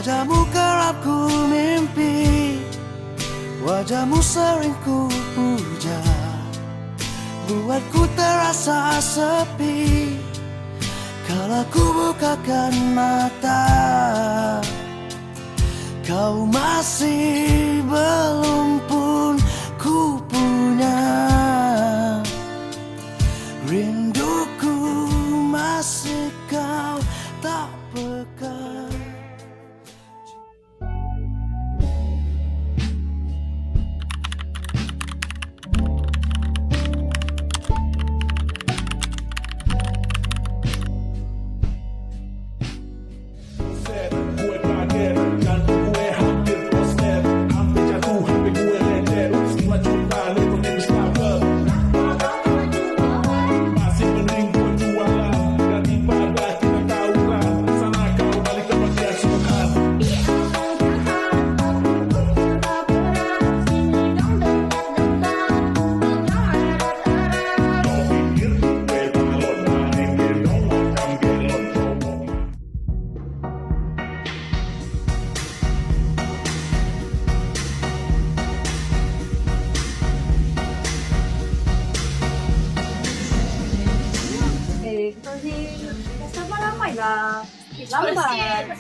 Wajahmu kerap ku mimpi, wajahmu sering ku puja, buatku terasa sepi kala ku bukakan mata. Kau masih belum pun ku punya, rinduku masih kau tak peka. Customer ramai lah. Lambat.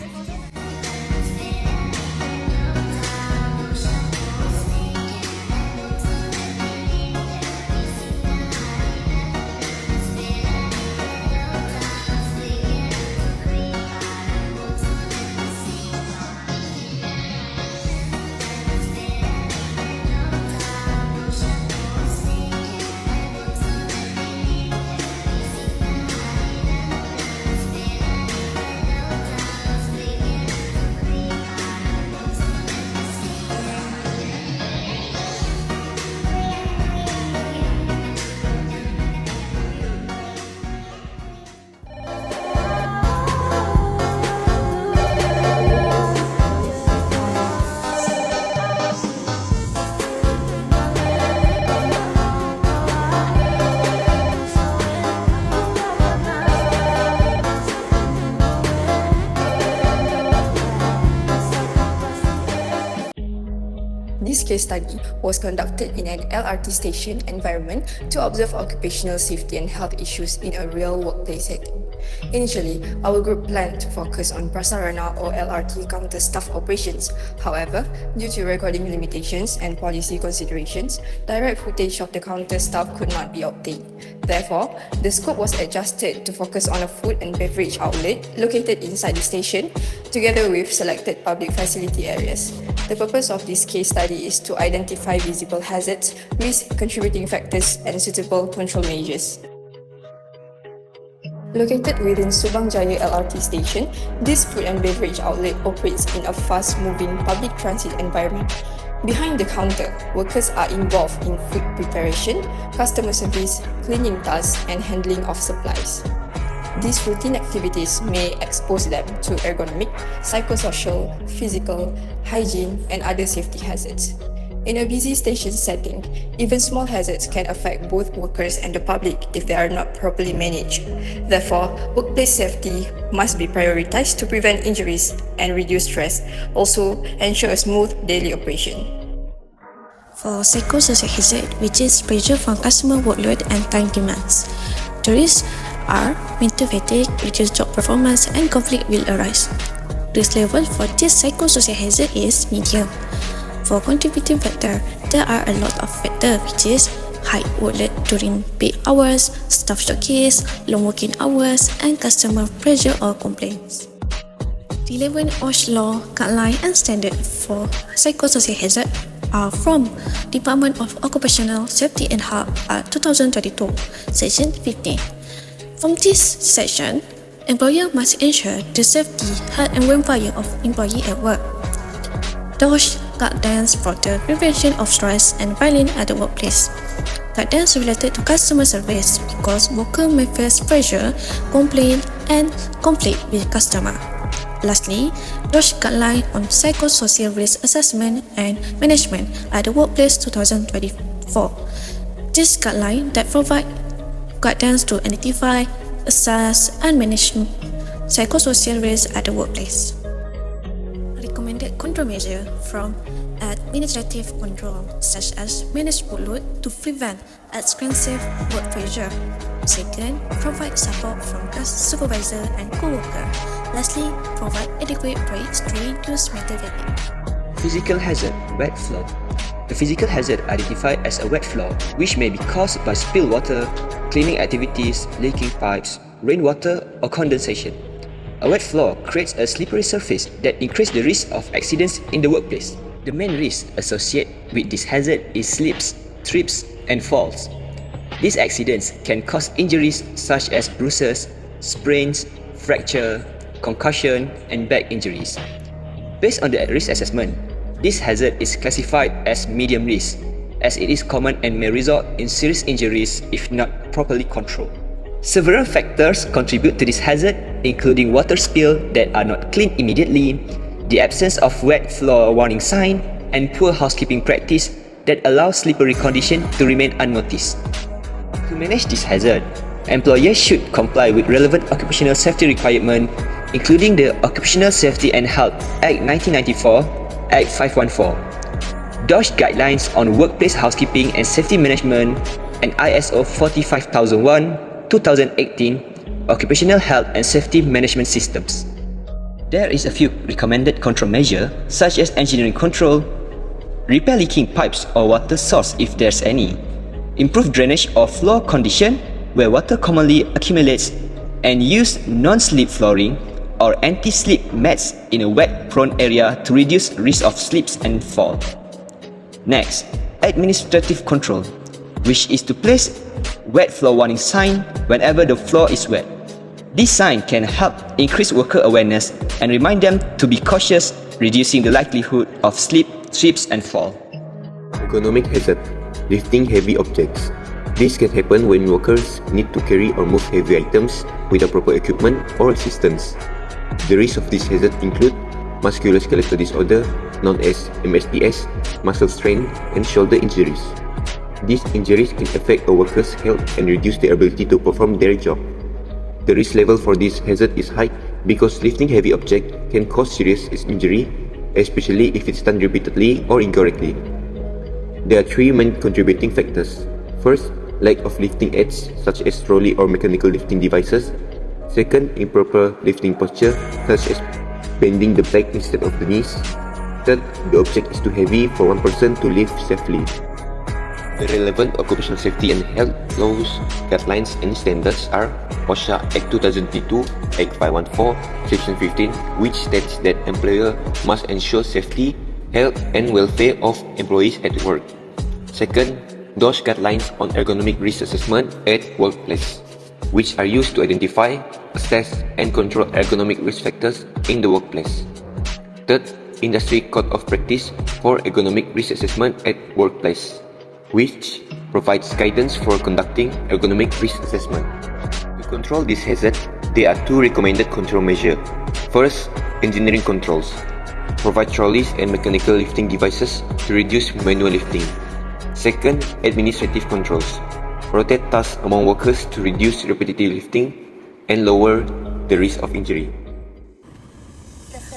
This case study was conducted in an LRT station environment to observe occupational safety and health issues in a real workplace setting. Initially, our group planned to focus on Prasarana or LRT counter staff operations. However, due to recording limitations and policy considerations, direct footage of the counter staff could not be obtained. Therefore, the scope was adjusted to focus on a food and beverage outlet located inside the station, together with selected public facility areas. The purpose of this case study is to identify visible hazards, risk contributing factors, and suitable control measures. Located within Subang Jaya LRT station, this food and beverage outlet operates in a fast-moving public transit environment. Behind the counter, workers are involved in food preparation, customer service, cleaning tasks, and handling of supplies. These routine activities may expose them to ergonomic, psychosocial, physical, hygiene, and other safety hazards. In a busy station setting, even small hazards can affect both workers and the public if they are not properly managed. Therefore, workplace safety must be prioritized to prevent injuries and reduce stress, also ensure a smooth daily operation. For psychosocial hazard, which is pressure from customer workload and time demands, the risks are mental fatigue, reduced job performance, and conflict will arise. Risk level for this psychosocial hazard is medium. For contributing factor, there are a lot of factors, which is high workload during peak hours, staff showcase, long working hours, and customer pressure or complaints. The 11 OSH law, guideline, and standard for psychosocial hazard are from Department of Occupational Safety and Health 2022, Section 15. From this section, employer must ensure the safety, health, and welfare of employee at work. The OSH guidelines for the prevention of stress and violence at the workplace. Guidelines related to customer service because worker may face pressure, complaint, and conflict with customer. Lastly, OSH guideline on psychosocial risk assessment and management at the workplace 2024. This guideline that provide guidance to identify, assess, and manage psychosocial risk at the workplace. control measures from administrative control, such as manage workload to prevent excessive work pressure. Second, provide support from supervisor and co-worker. Lastly, provide adequate breaks to reduce mental fatigue. Physical hazard, wet floor. A physical hazard identified as a wet floor, which may be caused by spilled water, cleaning activities, leaking pipes, rainwater, or condensation. A wet floor creates a slippery surface that increases the risk of accidents in the workplace. The main risk associated with this hazard is slips, trips, and falls. These accidents can cause injuries such as bruises, sprains, fracture, concussion, and back injuries. Based on the risk assessment, this hazard is classified as medium risk, as it is common and may result in serious injuries if not properly controlled. Several factors contribute to this hazard, including water spill that are not cleaned immediately, the absence of wet floor warning sign, and poor housekeeping practice that allow slippery condition to remain unnoticed. To manage this hazard, employers should comply with relevant occupational safety requirements, including the Occupational Safety and Health Act 1994, Act 514, DOSH Guidelines on Workplace Housekeeping and Safety Management, and ISO 45001-2018 Occupational Health and Safety Management Systems. There is a few recommended control measures such as engineering control, repair leaking pipes or water source if there's any, improve drainage or floor condition where water commonly accumulates, and use non-slip flooring or anti-slip mats in a wet-prone area to reduce risk of slips and fall. Next, administrative control, which is to place wet floor warning sign whenever the floor is wet. This sign can help increase worker awareness and remind them to be cautious, reducing the likelihood of slip, trips, and fall. Ergonomic hazard, lifting heavy objects. This can happen when workers need to carry or move heavy items without proper equipment or assistance. The risks of this hazard include musculoskeletal disorder, known as MSDS, muscle strain, and shoulder injuries. These injuries can affect a worker's health and reduce their ability to perform their job. The risk level for this hazard is high because lifting heavy objects can cause serious injury, especially if it's done repeatedly or incorrectly. There are three main contributing factors. First, lack of lifting aids such as trolley or mechanical lifting devices. Second, improper lifting posture such as bending the back instead of the knees. Third, the object is too heavy for one person to lift safely. The relevant occupational safety and health laws, guidelines, and standards are OSH Act 2022, Act 514, Section 15, which states that employer must ensure safety, health, and welfare of employees at work. Second, DOSH guidelines on ergonomic risk assessment at workplace, which are used to identify, assess, and control ergonomic risk factors in the workplace. Third, Industry Code of Practice for ergonomic risk assessment at workplace, which provides guidance for conducting ergonomic risk assessment. To control this hazard, there are two recommended control measures. First, engineering controls. Provide trolleys and mechanical lifting devices to reduce manual lifting. Second, administrative controls. Rotate tasks among workers to reduce repetitive lifting and lower the risk of injury.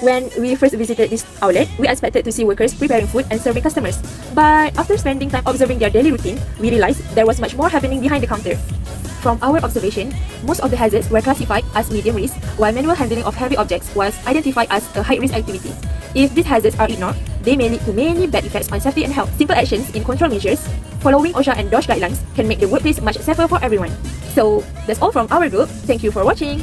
When we first visited this outlet, we expected to see workers preparing food and serving customers. But after spending time observing their daily routine, we realized there was much more happening behind the counter. From our observation, most of the hazards were classified as medium risk, while manual handling of heavy objects was identified as a high-risk activity. If these hazards are ignored, they may lead to many bad effects on safety and health. Simple actions in control measures, following OSHA and DOSH guidelines, can make the workplace much safer for everyone. So, that's all from our group. Thank you for watching.